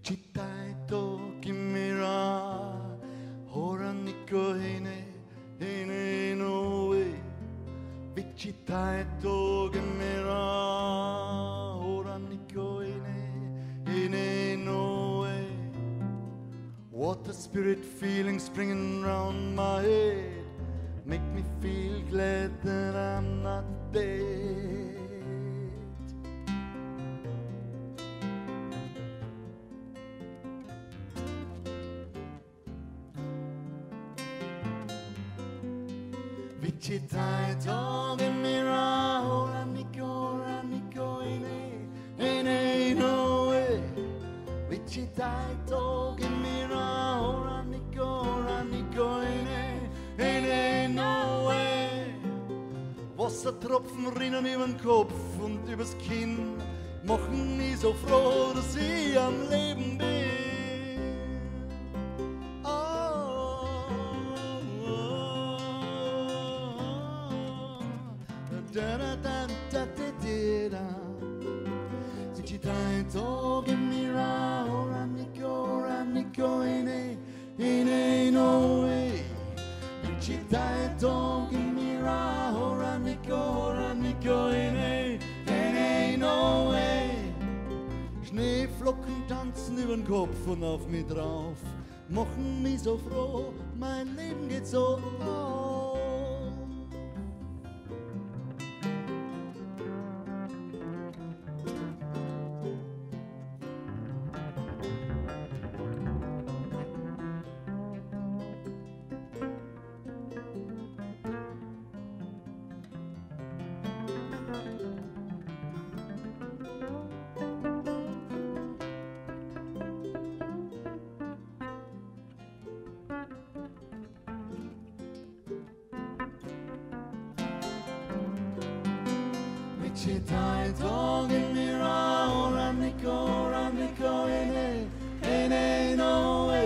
Chitaito kimira, horaniko hine noe. Vichitaito kimira, horaniko hine noe. Water spirit feeling springing round my head, make me feel glad that I'm not dead. Vichitaito gemira, horaniko ene noe. Vichitaito gemira, horaniko ene noe. Wassertropfen rinnen über den Kopf und übers Kinn, machen mich so froh, dass ich am Leben bin. Vichitaito gemira, horaniko ene noe. Vichitaito gemira, horaniko ene noe. Schneeflocken tanzen übern Kopf und auf mich drauf, machen mich so froh, mein Leben geht so auf. Vichitaito gemira, horaniko ene noe.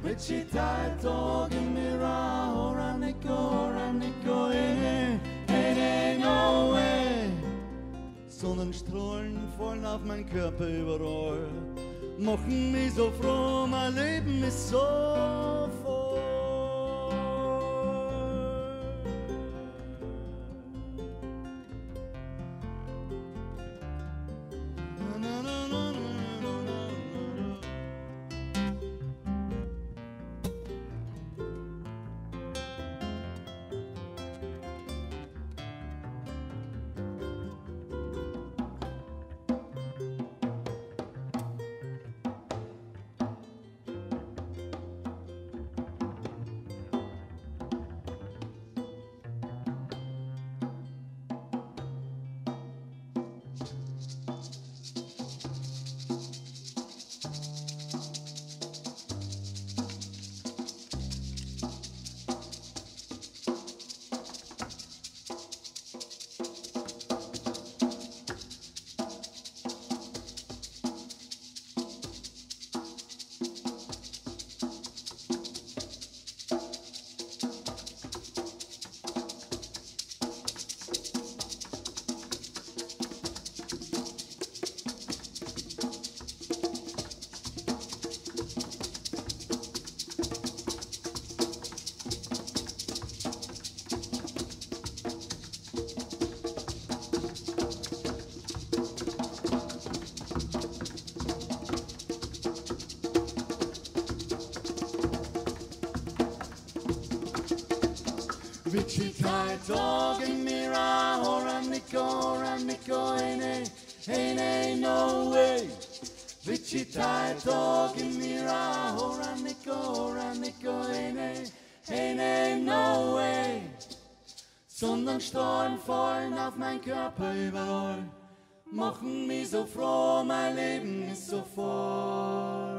Vichitaito gemira, horaniko ene noe. Sonnenstrahlen fallen auf mein Körper überall, machen mich so froh, mein Leben ist so voll. Vichitaito gemira, horaniko ene noe. Vichitaito gemira, horaniko ene noe. Sonnenstrahlen fallen auf mein Körper überall, machen mich so froh, mein Leben ist so voll.